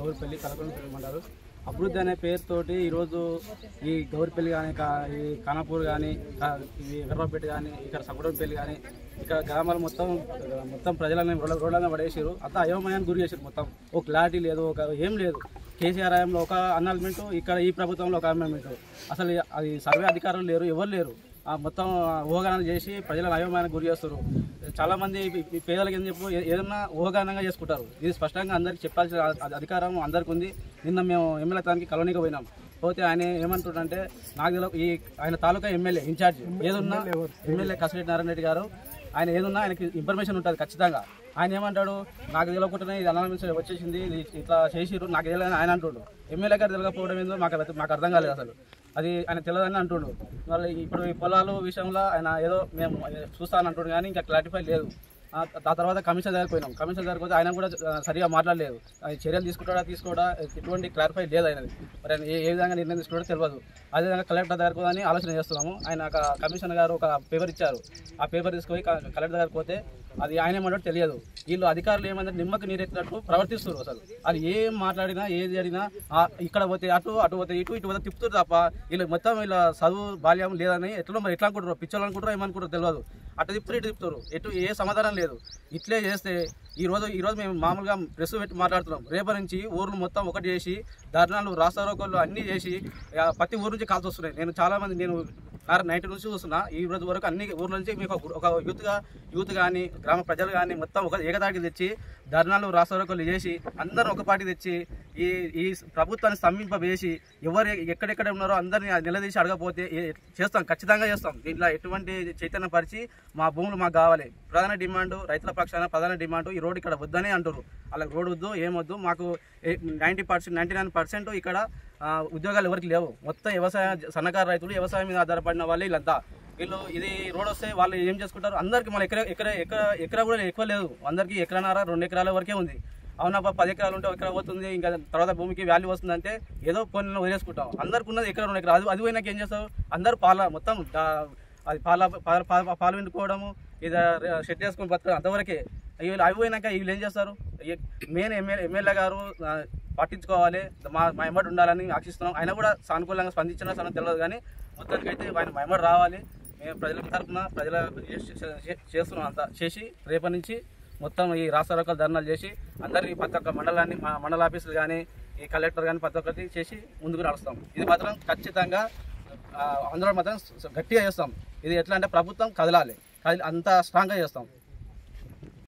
గౌరిపల్లి కలకొండపల్లి మండలం అభివృద్ధి అనే పేరుతోటి ఈరోజు ఈ గౌరిపల్లి కానీ ఈ ఖానాపూర్ కానీ ఈ గర్వపేట కానీ ఇక్కడ సగడంపల్లి కానీ ఇక్కడ గ్రామాలు మొత్తం ప్రజలని రోడ్లనే పడేసారు. అంతా అయోమయాన్ని గురి చేశారు. మొత్తం ఒక క్లారిటీ లేదు, ఒక ఏం లేదు. కేసీఆర్ హయాంలో ఒక అనాల్మెంట్, ఇక్కడ ఈ ప్రభుత్వంలో ఒక అనాల్మెంట్. అసలు అది సర్వే అధికారులు లేరు, ఎవరు లేరు. మొత్తం ఊహాగానాలు చేసి ప్రజలను అయోమయానికి గురి చేస్తారు. చాలామంది పేదలకు ఏం చెప్పు ఏదన్నా ఊహాగానంగా చేసుకుంటారు. ఇది స్పష్టంగా అందరికి చెప్పాల్సిన అధికారం అందరికి ఉంది. నిన్న మేము ఎమ్మెల్యే తానికి కలోనీకి పోయినాం. పోతే ఆయన ఏమంటుంటే నాకు ఈ ఆయన తాలూకా ఎమ్మెల్యే ఇన్ఛార్జ్ ఏదున్నా ఎమ్మెల్యే కసిరెడ్డి నారాయణ రెడ్డి గారు, ఆయన ఏదున్నా ఆయనకి ఇన్ఫర్మేషన్ ఉంటుంది ఖచ్చితంగా. ఆయన ఏమంటాడు, నాకు తెలియకుండానే ఇది అనాలిసిస్ వచ్చేసింది, ఇట్లా చేసిరు, నాకు తెలియదని ఆయన అంటుండు. ఎమ్మెల్యే గారు తెలియకపోవడం ఏందో మాకు అర్థం కాలేదు అసలు. అది ఆయన తెలియదని అంటుండు. మళ్ళీ ఇప్పుడు ఈ పొలాలు విషయంలో ఆయన ఏదో మేము చూస్తానని అంటుండు, కానీ ఇంకా క్లారిఫై లేదు. ఆ తర్వాత కమిషనర్ దగ్గరికి పోయినాం. కమిషనర్ దగ్గరికి పోతే ఆయన కూడా సరిగా మాట్లాడలేదు. చర్యలు తీసుకోవడా ఎటువంటి క్లారిఫై లేదు ఆయనది. మరి ఆయన ఏ విధంగా నిర్ణయం తీసుకుంటాడో తెలియదు. అదేవిధంగా కలెక్టర్ దగ్గరకు అని ఆలోచన చేస్తున్నాము. ఆయన కమిషనర్ గారు ఒక పేపర్ ఇచ్చారు. ఆ పేపర్ తీసుకుపోయి కలెక్టర్ దగ్గరికి పోతే అది ఆయన ఏమంటాడో తెలియదు. వీళ్ళు అధికారులు ఏమంటే నిమ్మకి నీరెత్తినట్టు ప్రవర్తిస్తారు. అసలు అది ఏం మాట్లాడినా ఏది జరిగినా ఇక్కడ పోతే అటు పోతే ఇటు పోతే తిప్పుతారు తప్ప వీళ్ళు మొత్తం వీళ్ళ చదువు బాల్యం లేదని ఎట్లా అనుకుంటారు, పిచ్చోళ్ళు అనుకుంటారో ఏమనుకుంటారో తెలియదు. అటు తిప్పుతారు ఎటు ఏ సమాధానం లేదు. ఇట్లే చేస్తే ఈరోజు మేము మామూలుగా ప్రెస్ పెట్టి మాట్లాడుతున్నాం. రేపటి నుంచి ఊర్లు మొత్తం ఒకటి చేసి ధర్నాలు రాస్తారోకోళ్ళు అన్నీ చేసి ప్రతి ఊరు నుంచి కాల్సి వస్తున్నాయి. నేను చాలామంది 90 నుంచి చూస్తున్నా. ఈ రోజు వరకు అన్ని ఊర్ల నుంచి మీకు ఒక యూత్ కానీ గ్రామ ప్రజలు కానీ మొత్తం ఒక ఏకతాటికి తెచ్చి ధర్నాలు రాస్తారోకోళ్ళు చేసి అందరూ ఒక పార్టీ తెచ్చి ఈ ప్రభుత్వాన్ని స్తంభింపవేసి ఎవరు ఎక్కడెక్కడ ఉన్నారో అందరినీ నిలదీసి అడగపోతే చేస్తాం, ఖచ్చితంగా చేస్తాం. దీంట్లో ఎటువంటి చైతన్యం పరిచి మా భూములు మాకు కావాలి. ప్రధాన డిమాండ్ రైతుల పక్షాన ప్రధాన డిమాండ్ ఈ రోడ్డు ఇక్కడ వద్దనే అంటారు. అలా రోడ్డు వద్దు ఏమొద్దు, మాకు 99% ఇక్కడ ఉద్యోగాలు ఎవరికి లేవు. మొత్తం సన్నకారు రైతులు వ్యవసాయం మీద ఆధారపడిన వాళ్ళే వీళ్ళంతా. ఇది రోడ్ వస్తే వాళ్ళు ఏం చేసుకుంటారు, అందరికి మళ్ళీ ఎకరా కూడా ఎక్కువ లేదు. అందరికీ ఎకరన్నర 2 ఎకరాల వరకే ఉంది. అవునా 10 ఎకరాలు ఉంటే 1 ఎకరా పోతుంది, ఇంకా తర్వాత భూమికి వాల్యూ వస్తుందంటే ఏదో కొన్ని వదిలేసుకుంటాం. అందరికి ఉన్నది ఎకరా 2 ఎకరాలు. అది పోయినాక ఏం చేస్తావు, అందరు మొత్తం అది పాలు విండుకోవడము, ఇది షెడ్ చేసుకొని బతకడం అంతవరకే. అవి పోయినాక వీళ్ళు ఏం చేస్తారు. మెయిన్ ఎమ్మెల్యే గారు పట్టించుకోవాలి, మా ఎమ్మడి ఉండాలని ఆశిస్తున్నాం. ఆయన కూడా సానుకూలంగా స్పందించినా తెలియదు, కానీ మొత్తానికి అయితే ఆయన మా ఎమ్మడి రావాలి. మేము ప్రజల తరఫున చేస్తున్నాం. అంతా చేసి రేపటి నుంచి మొత్తం ఈ రాష్ట్ర రకాల ధర్నాలు చేసి అందరినీ ప్రతి ఒక్క మండలాన్ని మండల ఆఫీసులు కానీ ఈ కలెక్టర్ కానీ ప్రతి ఒక్కటి చేసి ముందుకు నడుస్తాం. ఇది మాత్రం ఖచ్చితంగా అందరూ మాత్రం గట్టిగా చేస్తాం. ఇది ఎట్లా అంటే ప్రభుత్వం కదలాలి, అంత స్ట్రాంగ్గా చేస్తాం.